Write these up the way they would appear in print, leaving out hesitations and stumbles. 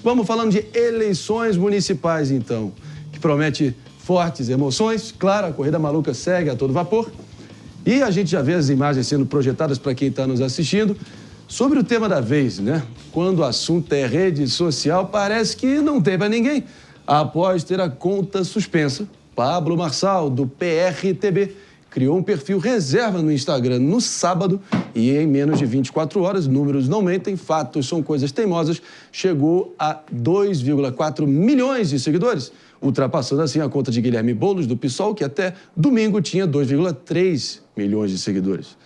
Vamos falando de eleições municipais, então, que promete fortes emoções. Claro, a corrida maluca segue a todo vapor. E a gente já vê as imagens sendo projetadas para quem está nos assistindo. Sobre o tema da vez, né? Quando o assunto é rede social, parece que não tem para ninguém. Após ter a conta suspensa, Pablo Marçal, do PRTB, criou um perfil reserva no Instagram no sábado e em menos de 24 horas, números não mentem, fatos são coisas teimosas, chegou a 2,4 milhões de seguidores, ultrapassando assim a conta de Guilherme Boulos, do PSOL, que até domingo tinha 2,3 milhões de seguidores.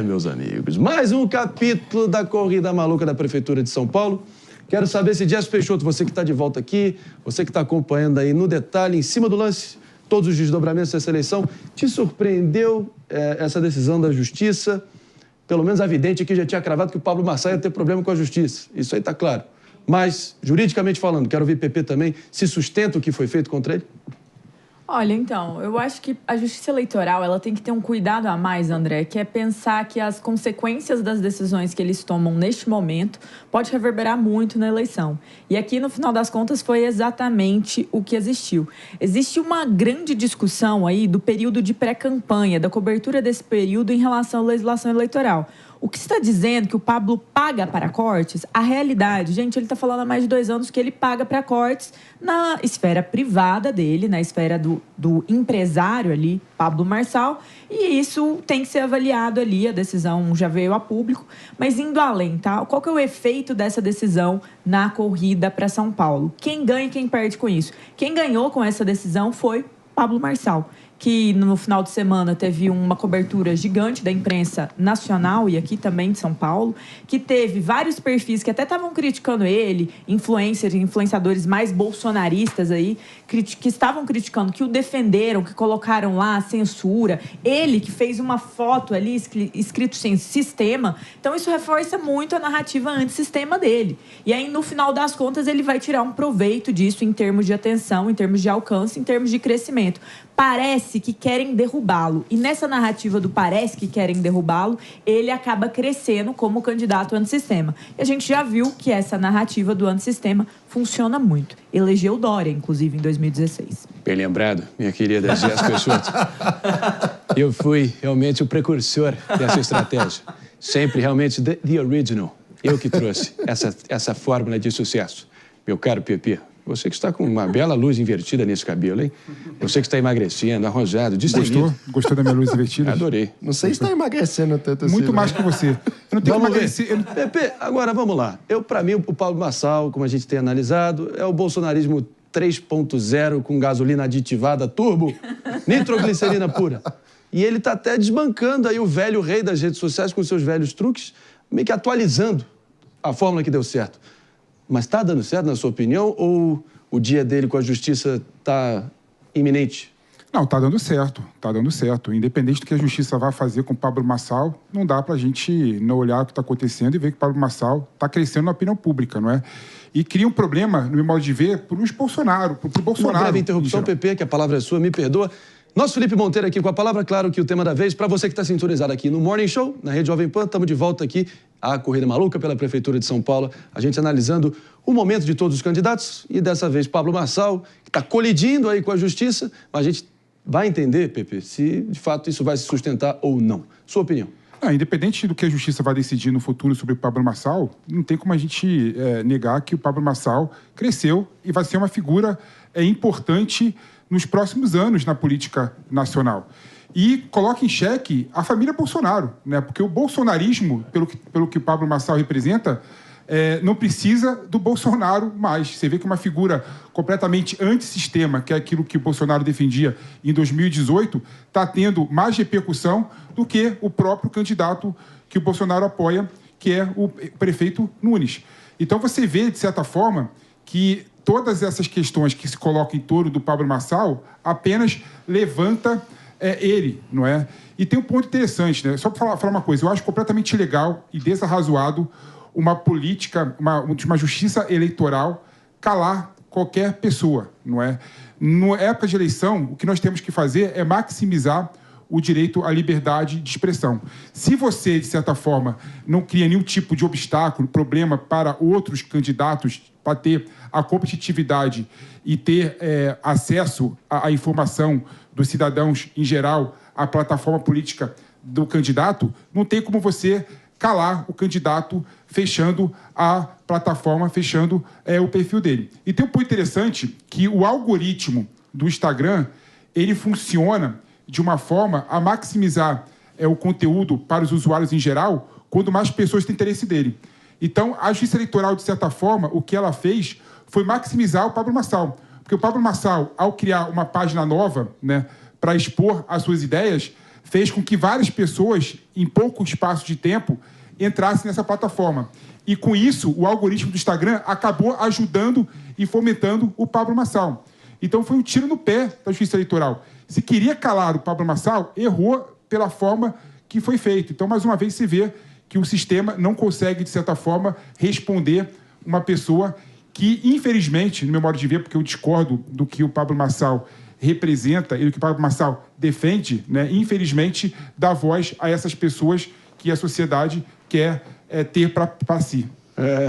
Meus amigos, mais um capítulo da corrida maluca da Prefeitura de São Paulo. Quero saber se Jess Peixoto, você que está de volta aqui, você que está acompanhando aí no detalhe, em cima do lance, todos os desdobramentos dessa eleição, te surpreendeu essa decisão da Justiça? Pelo menos a vidente aqui já tinha cravado que o Pablo Marçal ia ter problema com a Justiça. Isso aí está claro. Mas, juridicamente falando, quero ouvir PP também, se sustenta o que foi feito contra ele? Olha, então, eu acho que a Justiça Eleitoral ela tem que ter um cuidado a mais, André, que é pensar que as consequências das decisões que eles tomam neste momento pode reverberar muito na eleição. E aqui, no final das contas, foi exatamente o que existiu. Existe uma grande discussão aí do período de pré-campanha, da cobertura desse período em relação à legislação eleitoral. O que está dizendo que o Pablo paga para cortes? A realidade, gente, ele está falando há mais de 2 anos que ele paga para cortes na esfera privada dele, na esfera do empresário ali, Pablo Marçal, e isso tem que ser avaliado ali, a decisão já veio a público, mas indo além, tá? Qual que é o efeito dessa decisão na corrida para São Paulo? Quem ganha e quem perde com isso? Quem ganhou com essa decisão foi Pablo Marçal, que no final de semana teve uma cobertura gigante da imprensa nacional e aqui também de São Paulo, que teve vários perfis que até estavam criticando ele, influenciadores mais bolsonaristas aí, que estavam criticando, que o defenderam, que colocaram lá a censura, ele que fez uma foto ali escrito sem sistema. Então isso reforça muito a narrativa antissistema dele. E aí, no final das contas, ele vai tirar um proveito disso em termos de atenção, em termos de alcance, em termos de crescimento. Parece que querem derrubá-lo. E nessa narrativa do parece que querem derrubá-lo, ele acaba crescendo como candidato antissistema. E a gente já viu que essa narrativa do antissistema funciona muito. Elegeu Dória, inclusive, em 2016. Bem lembrado, minha querida Jess Peixoto. Eu fui realmente o precursor dessa estratégia. Sempre realmente the original. Eu que trouxe essa fórmula de sucesso. Meu caro PP, você que está com uma bela luz invertida nesse cabelo, hein? Você que está emagrecendo, arrojado, destemido. Gostou da minha luz invertida? Adorei. Não sei se está emagrecendo tanto assim. Muito mais que você. Eu não tenho que emagrecer. Pepe, agora vamos lá. Para mim, o Pablo Marçal, como a gente tem analisado, é o bolsonarismo 3.0 com gasolina aditivada turbo, nitroglicerina pura. E ele está até desbancando aí o velho rei das redes sociais com seus velhos truques, meio que atualizando a fórmula que deu certo. Mas está dando certo, na sua opinião, ou o dia dele com a Justiça está iminente? Não, está dando certo, está dando certo. Independente do que a Justiça vai fazer com o Pablo Marçal, não dá para a gente não olhar o que está acontecendo e ver que o Pablo Marçal está crescendo na opinião pública, não é? E cria um problema, no meu modo de ver, para os Bolsonaro, para o Bolsonaro. Uma breve interrupção, PP, que a palavra é sua, me perdoa. Nosso Felipe Monteiro aqui com a palavra, claro que o tema da vez, para você que está sintonizado aqui no Morning Show, na Rede Jovem Pan, estamos de volta aqui, a Corrida Maluca pela Prefeitura de São Paulo, a gente analisando o momento de todos os candidatos e dessa vez Pablo Marçal, que está colidindo aí com a Justiça, mas a gente vai entender, Pepe, se de fato isso vai se sustentar ou não. Sua opinião? Independente do que a Justiça vai decidir no futuro sobre o Pablo Marçal, não tem como a gente negar que o Pablo Marçal cresceu e vai ser uma figura importante nos próximos anos na política nacional. E coloca em xeque a família Bolsonaro, né? Porque o bolsonarismo, pelo que o Pablo Marçal representa, não precisa do Bolsonaro mais. Você vê que uma figura completamente antissistema, que é aquilo que o Bolsonaro defendia em 2018, está tendo mais repercussão do que o próprio candidato que o Bolsonaro apoia, que é o prefeito Nunes. Então você vê, de certa forma, que todas essas questões que se colocam em torno do Pablo Marçal apenas levanta ele, não é? E tem um ponto interessante, né? Só para falar uma coisa, eu acho completamente ilegal e desarrazoado uma política, uma justiça eleitoral calar qualquer pessoa, não é? Na época de eleição, o que nós temos que fazer é maximizar o direito à liberdade de expressão. Se você, de certa forma, não cria nenhum tipo de obstáculo, problema para outros candidatos para ter a competitividade e ter acesso à informação dos cidadãos em geral, à plataforma política do candidato, não tem como você calar o candidato fechando a plataforma, fechando o perfil dele. E tem um ponto interessante que o algoritmo do Instagram, ele funciona de uma forma a maximizar o conteúdo para os usuários em geral, quando mais pessoas têm interesse dele. Então, a Justiça Eleitoral, de certa forma, o que ela fez foi maximizar o Pablo Marçal. Porque o Pablo Marçal, ao criar uma página nova, né, para expor as suas ideias, fez com que várias pessoas, em pouco espaço de tempo, entrassem nessa plataforma. E, com isso, o algoritmo do Instagram acabou ajudando e fomentando o Pablo Marçal. Então, foi um tiro no pé da Justiça Eleitoral. Se queria calar o Pablo Marçal, errou pela forma que foi feito. Então, mais uma vez, se vê que o sistema não consegue, de certa forma, responder uma pessoa que, infelizmente, no meu modo de ver, porque eu discordo do que o Pablo Marçal representa e do que o Pablo Marçal defende, né, infelizmente, dá voz a essas pessoas que a sociedade quer ter para si.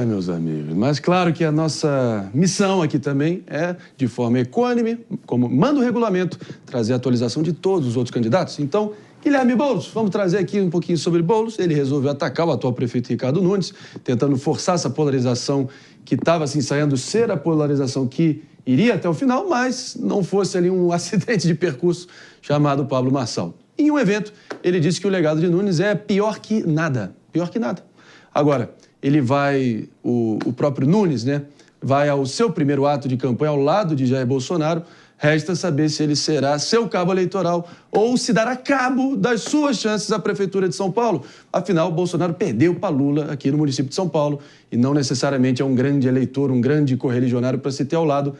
Meus amigos, mas claro que a nossa missão aqui também é, de forma equânime, como manda o regulamento, trazer a atualização de todos os outros candidatos. Então, Guilherme Boulos, vamos trazer aqui um pouquinho sobre Boulos. Ele resolveu atacar o atual prefeito Ricardo Nunes, tentando forçar essa polarização que estava se ensaiando ser a polarização que iria até o final, mas não fosse ali um acidente de percurso chamado Pablo Marçal. Em um evento, ele disse que o legado de Nunes é pior que nada. Pior que nada. Agora, ele vai, o próprio Nunes, né, vai ao seu primeiro ato de campanha ao lado de Jair Bolsonaro. Resta saber se ele será seu cabo eleitoral ou se dará cabo das suas chances à Prefeitura de São Paulo. Afinal, Bolsonaro perdeu para Lula aqui no município de São Paulo e não necessariamente é um grande eleitor, um grande correligionário para se ter ao lado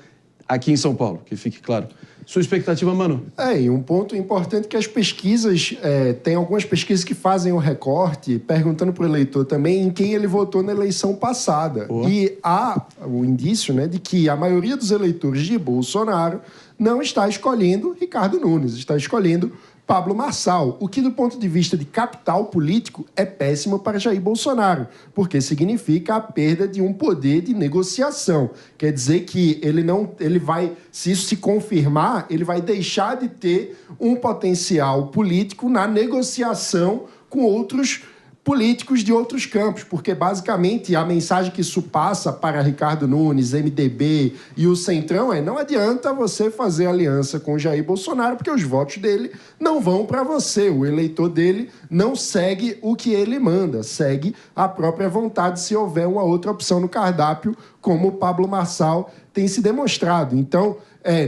aqui em São Paulo, que fique claro. Sua expectativa, Manu? E um ponto importante é que as pesquisas, tem algumas pesquisas que fazem o recorte, perguntando para o eleitor também em quem ele votou na eleição passada. E há o indício, né, de que a maioria dos eleitores de Bolsonaro não está escolhendo Ricardo Nunes, está escolhendo Pablo Marçal, o que do ponto de vista de capital político é péssimo para Jair Bolsonaro, porque significa a perda de um poder de negociação. Quer dizer que ele vai, se isso se confirmar, ele vai deixar de ter um potencial político na negociação com outros políticos de outros campos, porque basicamente a mensagem que isso passa para Ricardo Nunes, MDB e o Centrão não adianta você fazer aliança com Jair Bolsonaro, porque os votos dele não vão para você, o eleitor dele não segue o que ele manda, segue a própria vontade se houver uma outra opção no cardápio, como o Pablo Marçal tem se demonstrado. Então,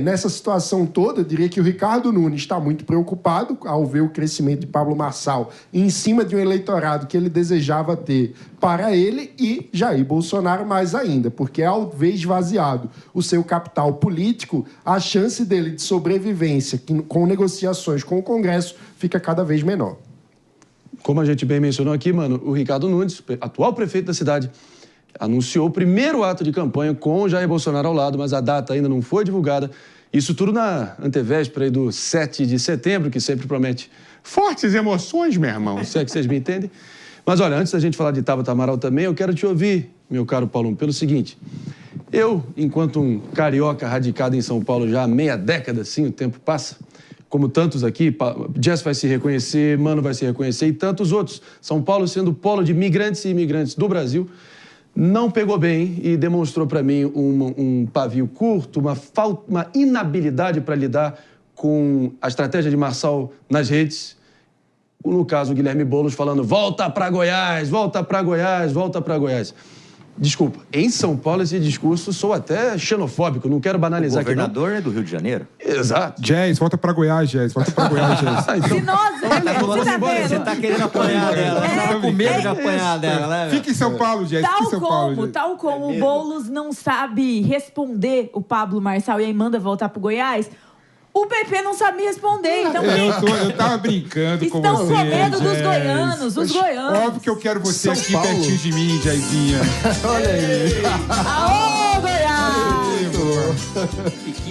nessa situação toda, eu diria que o Ricardo Nunes está muito preocupado ao ver o crescimento de Pablo Marçal em cima de um eleitorado que ele desejava ter para ele, e Jair Bolsonaro mais ainda, porque ao ver esvaziado o seu capital político, a chance dele de sobrevivência com negociações com o Congresso fica cada vez menor. Como a gente bem mencionou aqui, mano, o Ricardo Nunes, atual prefeito da cidade, anunciou o primeiro ato de campanha com o Jair Bolsonaro ao lado, mas a data ainda não foi divulgada. Isso tudo na antevéspera aí do 7 de setembro, que sempre promete fortes emoções, meu irmão, se é que vocês me entendem. Mas olha, antes da gente falar de Tabata Amaral também, eu quero te ouvir, meu caro Paulo, pelo seguinte. Eu, enquanto um carioca radicado em São Paulo já há meia década, assim, o tempo passa, como tantos aqui, Jess vai se reconhecer, Mano vai se reconhecer e tantos outros. São Paulo sendo polo de migrantes e imigrantes do Brasil, não pegou bem e demonstrou para mim um pavio curto, uma inabilidade para lidar com a estratégia de Marçal nas redes. No caso, o Guilherme Boulos falando, volta para Goiás, volta para Goiás, volta para Goiás. Desculpa, em São Paulo esse discurso sou até xenofóbico, não quero banalizar aqui. O governador é do Rio de Janeiro? Exato. Jess, volta pra Goiás, Jess. Volta pra Goiás, Jess. Se nós, Você tá querendo apanhar dela. Você tá com medo de apanhar dela, né? Fica em São Paulo, Jess. Fica em São Paulo, Jess. Tal como o Boulos não sabe responder o Pablo Marçal e aí manda voltar pro Goiás, o PP não sabe me responder, então... Eu tava brincando com você, estão com medo dos goianos, os goianos. Óbvio que eu quero você São aqui Paulo. pertinho de mim, Jairzinha. Olha aí. Aô, Goiás!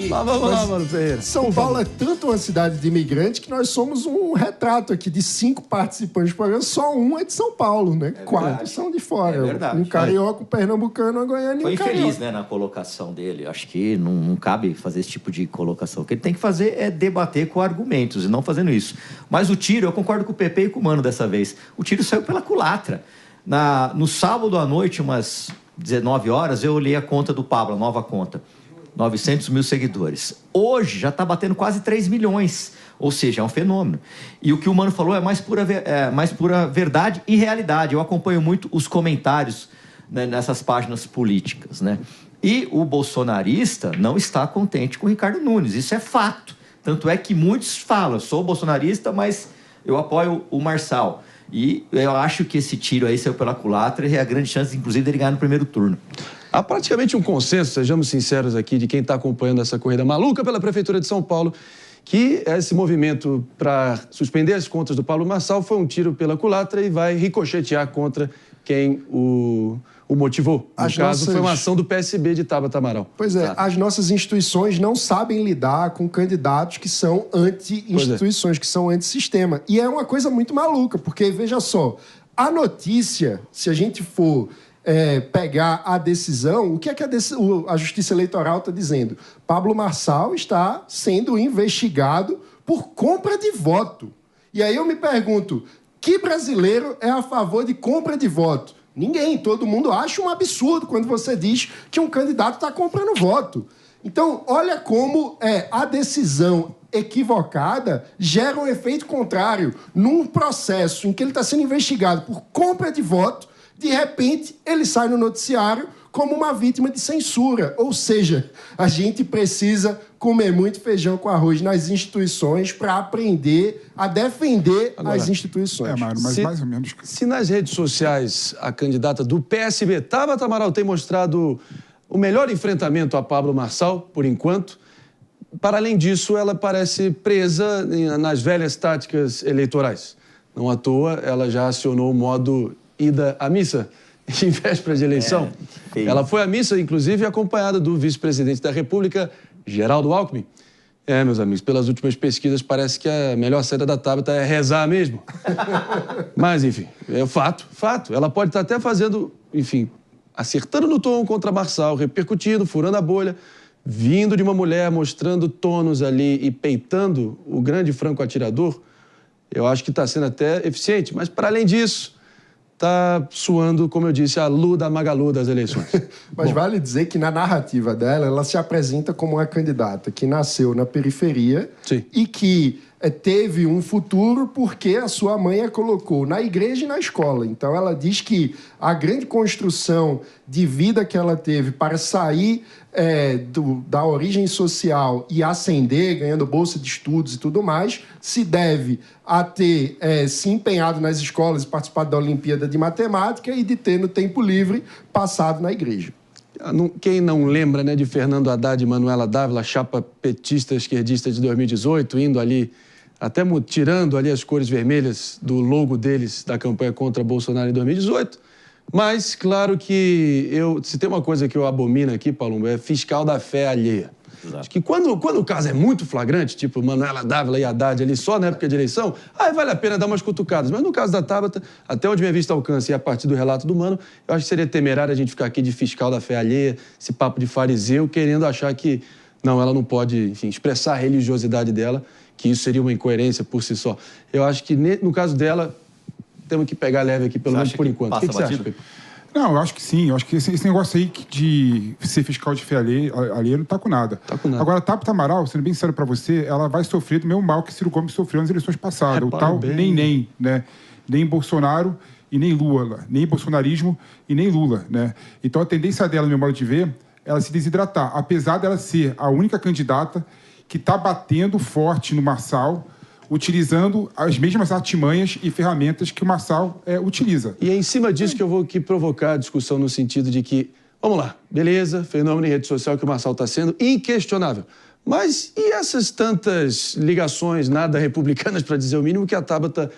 Mas vamos lá, Mano Ferreira. São Paulo é tanto uma cidade de imigrante que nós somos um retrato aqui de 5 participantes do programa, só um é de São Paulo, né? 4 são de fora. É verdade. Um carioca, um pernambucano, um goiano Foi e um carioca. infeliz, né, na colocação dele. Acho que não cabe fazer esse tipo de colocação. O que ele tem que fazer é debater com argumentos e não fazendo isso. Mas o tiro, eu concordo com o Pepe e com o Mano dessa vez. O tiro saiu pela culatra. No sábado à noite, umas 19 horas, eu olhei a conta do Pablo, a nova conta. 900 mil seguidores. Hoje já está batendo quase 3 milhões. Ou seja, é um fenômeno. E o que o Mano falou é mais pura verdade e realidade. Eu acompanho muito os comentários, né, nessas páginas políticas, né? E o bolsonarista não está contente com o Ricardo Nunes. Isso é fato. Tanto é que muitos falam, eu sou bolsonarista, mas eu apoio o Marçal. E eu acho que esse tiro aí saiu pela culatra e é a grande chance, inclusive, dele ganhar no primeiro turno. Há praticamente um consenso, sejamos sinceros aqui, de quem está acompanhando essa corrida maluca pela Prefeitura de São Paulo, que esse movimento para suspender as contas do Pablo Marçal foi um tiro pela culatra e vai ricochetear contra quem o motivou. No caso, foi uma ação do PSB de Tabata Amaral. Pois é, as nossas instituições não sabem lidar com candidatos que são anti-instituições, que são anti-sistema. E é uma coisa muito maluca, porque, veja só, a notícia, se a gente for pegar a decisão, o que é que a Justiça Eleitoral está dizendo? Pablo Marçal está sendo investigado por compra de voto. E aí eu me pergunto, que brasileiro é a favor de compra de voto? Ninguém. Todo mundo acha um absurdo quando você diz que um candidato está comprando voto. Então, olha como a decisão equivocada gera um efeito contrário. Num processo em que ele está sendo investigado por compra de voto, de repente, ele sai no noticiário como uma vítima de censura. Ou seja, a gente precisa comer muito feijão com arroz nas instituições para aprender a defender as instituições. Mário, mas mais ou menos. Se nas redes sociais a candidata do PSB, Tabata Amaral, tem mostrado o melhor enfrentamento a Pablo Marçal, por enquanto, para além disso, ela parece presa nas velhas táticas eleitorais. Não à toa, ela já acionou o modo ida à missa em véspera de eleição. Ela foi à missa, inclusive, acompanhada do vice-presidente da República, Geraldo Alckmin. Meus amigos, pelas últimas pesquisas, parece que a melhor saída da Tabata é rezar mesmo. Mas, enfim, é fato. Ela pode estar até fazendo, enfim, acertando no tom contra Marçal, repercutindo, furando a bolha, vindo de uma mulher, mostrando tônus ali e peitando o grande franco-atirador. Eu acho que está sendo até eficiente, mas, para além disso, está suando, como eu disse, a Lu da Magalu das eleições. Mas vale dizer que na narrativa dela, ela se apresenta como uma candidata que nasceu na periferia. Sim. E que teve um futuro porque a sua mãe a colocou na igreja e na escola. Então ela diz que a grande construção de vida que ela teve para sair da origem social e ascender, ganhando bolsa de estudos e tudo mais, se deve a ter se empenhado nas escolas e participado da Olimpíada de Matemática e de ter, no tempo livre, passado na igreja. Quem não lembra, né, de Fernando Haddad e Manuela Dávila, chapa petista esquerdista de 2018, indo ali, até tirando ali as cores vermelhas do logo deles da campanha contra Bolsonaro em 2018. Mas, claro que se tem uma coisa que eu abomino aqui, Paulo, é fiscal da fé alheia. Exato. Acho que quando o caso é muito flagrante, tipo Manuela Dávila e Haddad ali só na época de eleição, aí vale a pena dar umas cutucadas. Mas no caso da Tabata, até onde minha vista alcança e a partir do relato do Mano, eu acho que seria temerário a gente ficar aqui de fiscal da fé alheia, esse papo de fariseu, querendo achar que não, ela não pode, enfim, expressar a religiosidade dela, que isso seria uma incoerência por si só. Eu acho que no caso dela, temos que pegar leve aqui, pelo menos por enquanto. O que você acha, Pepe? Não, eu acho que sim. Eu acho que esse negócio aí de ser fiscal de fé alheia não tá com nada. Agora, a Tabata Amaral, sendo bem sincero pra você, ela vai sofrer do mesmo mal que Ciro Gomes sofreu nas eleições passadas. O tal nem, né? Nem Bolsonaro e nem Lula. Nem bolsonarismo e nem Lula, né? Então, a tendência dela, no meu modo de ver, ela se desidratar. Apesar dela ser a única candidata que está batendo forte no Marçal, utilizando as mesmas artimanhas e ferramentas que o Marçal utiliza. E é em cima disso que eu vou aqui provocar a discussão no sentido de que, vamos lá, beleza, fenômeno em rede social que o Marçal está sendo inquestionável. Mas e essas tantas ligações nada republicanas, para dizer o mínimo, que a Tabata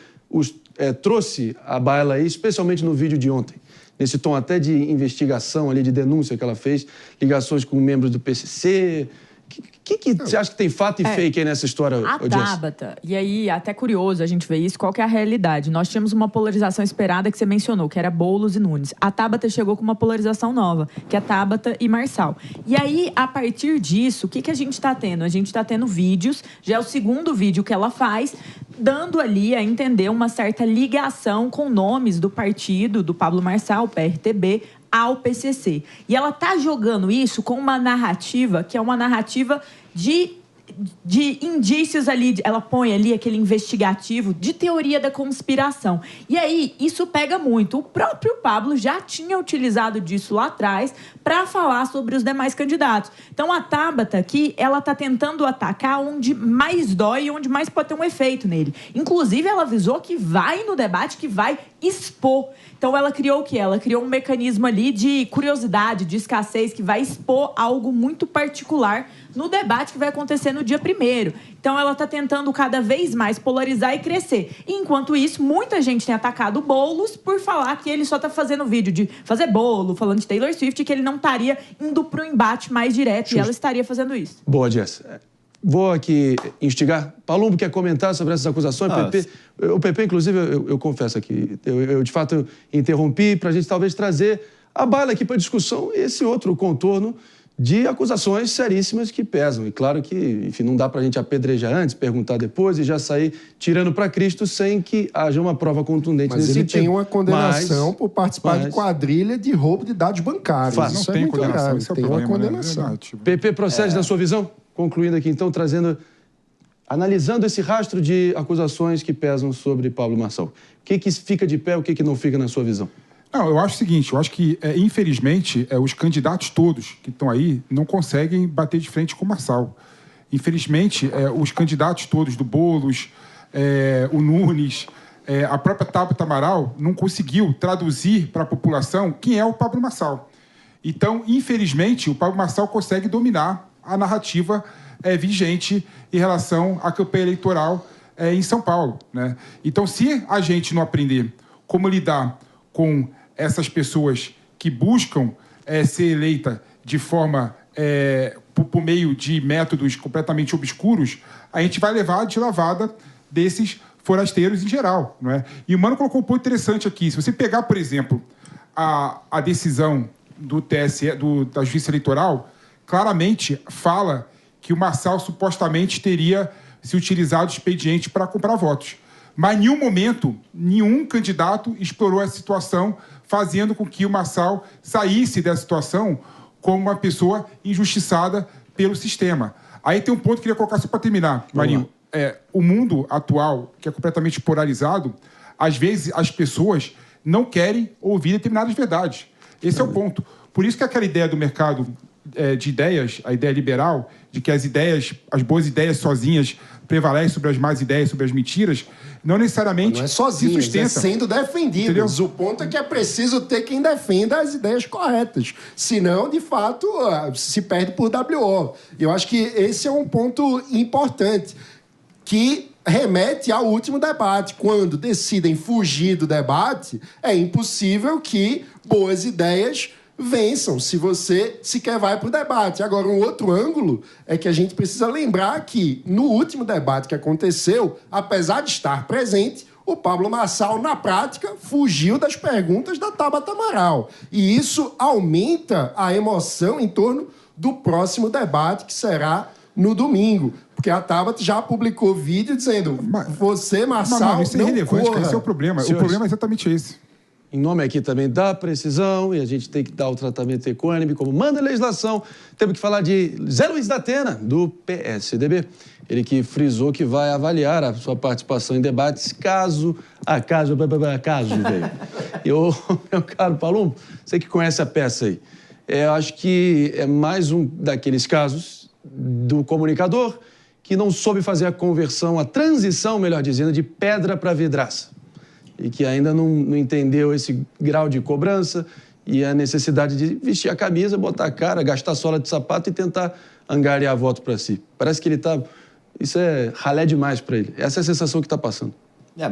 trouxe à baila aí, especialmente no vídeo de ontem? nesse tom até de investigação ali, de denúncia que ela fez, ligações com membros do PCC. O que você acha que tem fato e fake aí nessa história, A Jess? Tabata, e aí até curioso a gente ver isso, qual que é a realidade? Nós tínhamos uma polarização esperada que você mencionou, que era Boulos e Nunes. A Tabata chegou com uma polarização nova, que é Tabata e Marçal. E aí, a partir disso, o que a gente está tendo? A gente está tendo vídeos, já é o segundo vídeo que ela faz, dando ali a entender uma certa ligação com nomes do partido, do Pablo Marçal, PRTB, ao PCC. E ela tá jogando isso com uma narrativa que é uma narrativa de indícios ali, ela põe ali aquele investigativo de teoria da conspiração. E aí, isso pega muito. O próprio Pablo já tinha utilizado disso lá atrás para falar sobre os demais candidatos. Então, a Tabata aqui, ela tá tentando atacar onde mais dói e onde mais pode ter um efeito nele. Inclusive, ela avisou que vai no debate, que vai expor. Então, ela criou o quê? Ela criou um mecanismo ali de curiosidade, de escassez, que vai expor algo muito particular no debate que vai acontecer no dia 1º. Então, ela está tentando cada vez mais polarizar e crescer. Enquanto isso, muita gente tem atacado o Boulos por falar que ele só está fazendo vídeo de fazer bolo, falando de Taylor Swift, que ele não estaria indo para o embate mais direto. Justo. E ela estaria fazendo isso. Boa, Jess. Vou aqui instigar. Palumbo quer comentar sobre essas acusações? O PP, inclusive, eu confesso aqui, eu de fato interrompi para a gente talvez trazer a baila aqui para discussão esse outro contorno de acusações seríssimas que pesam. E claro que, enfim, não dá para a gente apedrejar antes, perguntar depois e já sair tirando para Cristo sem que haja uma prova contundente nesse sentido. Mas ele tem uma condenação por participar de quadrilha de roubo de dados bancários. Isso não tem condenação, grave. Tem uma condenação. PP, procede na sua visão? Concluindo aqui, então, analisando esse rastro de acusações que pesam sobre Pablo Marçal. O que fica de pé, o que não fica na sua visão? Não, eu acho o seguinte, eu acho que, infelizmente, os candidatos todos que estão aí não conseguem bater de frente com o Marçal. Infelizmente, os candidatos todos do Boulos, o Nunes, a própria Tabata Amaral não conseguiu traduzir para a população quem é o Pablo Marçal. Então, infelizmente, o Pablo Marçal consegue dominar a narrativa vigente em relação à campanha eleitoral em São Paulo, né? Então, se a gente não aprender como lidar com essas pessoas que buscam ser eleita de forma, por meio de métodos completamente obscuros, a gente vai levar de lavada desses forasteiros em geral, não é? E o Mano colocou um ponto interessante aqui. Se você pegar, por exemplo, a decisão do TSE, da Justiça Eleitoral, claramente fala que o Marçal supostamente teria se utilizado de expediente para comprar votos. Mas, em nenhum momento, nenhum candidato explorou essa situação, fazendo com que o Marçal saísse dessa situação como uma pessoa injustiçada pelo sistema. Aí tem um ponto que eu queria colocar só para terminar, Marinho. O mundo atual, que é completamente polarizado, às vezes as pessoas não querem ouvir determinadas verdades. Esse é o ponto. Por isso que aquela ideia do mercado de ideias, a ideia liberal, de que as boas ideias sozinhas prevalecem sobre as más ideias, sobre as mentiras, não necessariamente não é sozinho, se sustenta. é sendo defendidas. O ponto é que é preciso ter quem defenda as ideias corretas. Senão, de fato, se perde por WO. Eu acho que esse é um ponto importante, que remete ao último debate. Quando decidem fugir do debate, é impossível que boas ideias vençam se você sequer vai para o debate. Agora, um outro ângulo é que a gente precisa lembrar que, no último debate que aconteceu, apesar de estar presente, o Pablo Marçal, na prática, fugiu das perguntas da Tabata Amaral. E isso aumenta a emoção em torno do próximo debate, que será no domingo. Porque a Tabata já publicou vídeo dizendo: você, Marçal, isso é irrelevante, cara, esse é o problema. Senhores, o problema é exatamente esse. Em nome aqui também da precisão, e a gente tem que dar o tratamento equânime, como manda a legislação, temos que falar de Zé Luiz da Atena, do PSDB. Ele que frisou que vai avaliar a sua participação em debates caso velho. Meu caro Palumbo, você que conhece a peça aí, eu acho que é mais um daqueles casos do comunicador que não soube fazer a conversão, a transição, melhor dizendo, de pedra para vidraça. E que ainda não entendeu esse grau de cobrança e a necessidade de vestir a camisa, botar a cara, gastar sola de sapato e tentar angariar voto para si. Parece que ele está... Isso é ralé demais para ele. Essa é a sensação que está passando.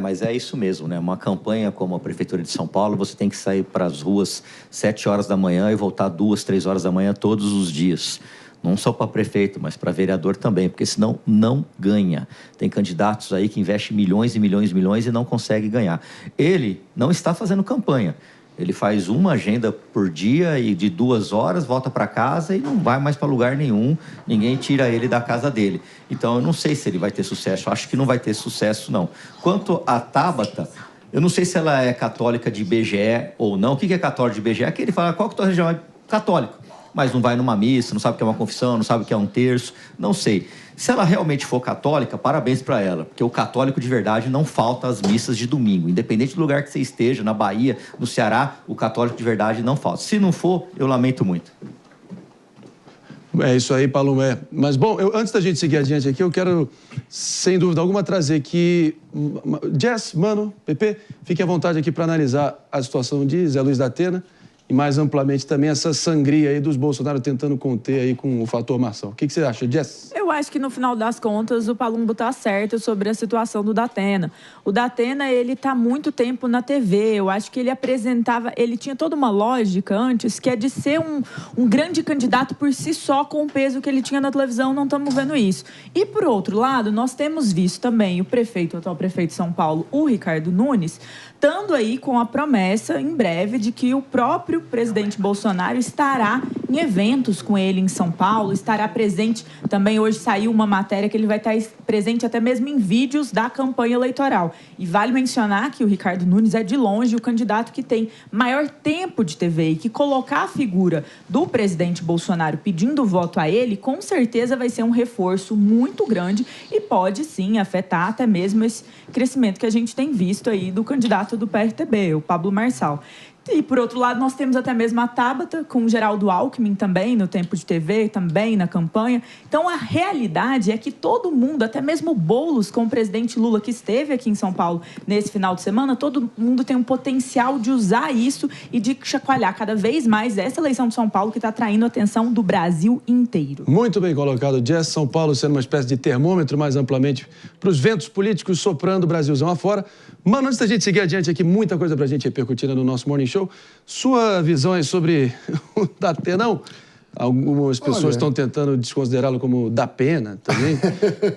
Mas é isso mesmo, né? Uma campanha como a Prefeitura de São Paulo, você tem que sair para as ruas 7 horas da manhã e voltar 2, 3 horas da manhã todos os dias. Não só para prefeito, mas para vereador também, porque senão não ganha. Tem candidatos aí que investem milhões e milhões e milhões e não consegue ganhar. Ele não está fazendo campanha. Ele faz uma agenda por dia e de 2 horas, volta para casa e não vai mais para lugar nenhum. Ninguém tira ele da casa dele. Então, eu não sei se ele vai ter sucesso. Eu acho que não vai ter sucesso, não. Quanto a Tabata, eu não sei se ela é católica de IBGE ou não. O que é católico de IBGE? É que ele fala, qual que é a tua religião? É católico. Mas não vai numa missa, não sabe o que é uma confissão, não sabe o que é um terço. Não sei. Se ela realmente for católica, parabéns para ela, porque o católico de verdade não falta às missas de domingo. Independente do lugar que você esteja, na Bahia, no Ceará, o católico de verdade não falta. Se não for, eu lamento muito. É isso aí, Palomé. Mas, bom, antes da gente seguir adiante aqui, eu quero, sem dúvida alguma, trazer que Jess, Mano, Pepe, fiquem à vontade aqui para analisar a situação de Zé Luiz da Atena e, mais amplamente, também essa sangria aí dos Bolsonaro tentando conter aí com o fator Marçal. O que você acha, Jess? Eu acho que, no final das contas, o Palumbo está certo sobre a situação do Datena. O Datena, ele está há muito tempo na TV. Eu acho que ele tinha toda uma lógica antes, que é de ser um grande candidato por si só, com o peso que ele tinha na televisão. Não estamos vendo isso. E, por outro lado, nós temos visto também o atual prefeito de São Paulo, o Ricardo Nunes, estando aí com a promessa, em breve, de que o próprio presidente Bolsonaro estará em eventos com ele em São Paulo, estará presente. Também hoje saiu uma matéria que ele vai estar presente até mesmo em vídeos da campanha eleitoral. E vale mencionar que o Ricardo Nunes é, de longe, o candidato que tem maior tempo de TV e que colocar a figura do presidente Bolsonaro pedindo voto a ele, com certeza vai ser um reforço muito grande e pode, sim, afetar até mesmo esse crescimento que a gente tem visto aí do candidato do PRTB, o Pablo Marçal. E, por outro lado, nós temos até mesmo a Tabata, com o Geraldo Alckmin também, no tempo de TV, também na campanha. Então, a realidade é que todo mundo, até mesmo o Boulos, com o presidente Lula, que esteve aqui em São Paulo nesse final de semana, todo mundo tem um potencial de usar isso e de chacoalhar cada vez mais essa eleição de São Paulo, que está atraindo a atenção do Brasil inteiro. Muito bem colocado, Jess. São Paulo sendo uma espécie de termômetro, mais amplamente, para os ventos políticos soprando o Brasilzão afora. Mano, antes da gente seguir adiante aqui, muita coisa para a gente repercutir no nosso Morning Show. Sua visão aí sobre o Datenão? Algumas pessoas estão tentando desconsiderá-lo como da pena também.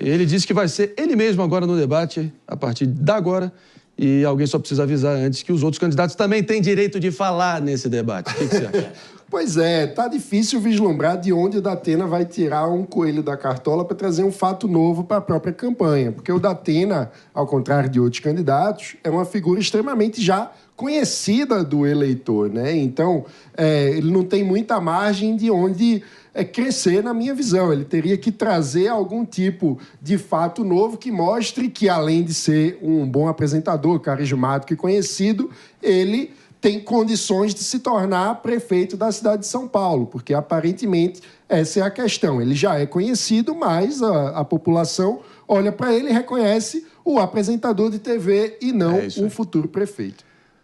Ele disse que vai ser ele mesmo agora no debate, a partir de agora. E alguém só precisa avisar antes que os outros candidatos também têm direito de falar nesse debate. O que você acha? Pois é, tá difícil vislumbrar de onde o Datena vai tirar um coelho da cartola para trazer um fato novo para a própria campanha. Porque o Datena, ao contrário de outros candidatos, é uma figura extremamente já conhecida do eleitor, né? Então, ele não tem muita margem de onde crescer, na minha visão. Ele teria que trazer algum tipo de fato novo que mostre que, além de ser um bom apresentador, carismático e conhecido, ele tem condições de se tornar prefeito da cidade de São Paulo, porque aparentemente essa é a questão. Ele já é conhecido, mas a população olha para ele e reconhece o apresentador de TV e não um futuro prefeito.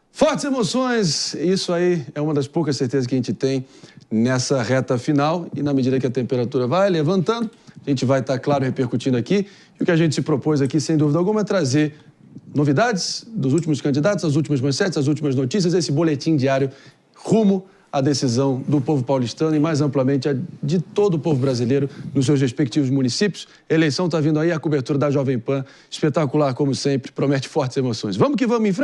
Fortes emoções, isso aí é uma das poucas certezas que a gente tem nessa reta final. E na medida que a temperatura vai levantando, a gente vai estar, claro, repercutindo aqui. E o que a gente se propôs aqui, sem dúvida alguma, é trazer novidades dos últimos candidatos, as últimas manchetes, as últimas notícias, esse boletim diário rumo à decisão do povo paulistano e, mais amplamente, de todo o povo brasileiro nos seus respectivos municípios. A eleição está vindo aí, a cobertura da Jovem Pan, espetacular como sempre, promete fortes emoções. Vamos que vamos em frente.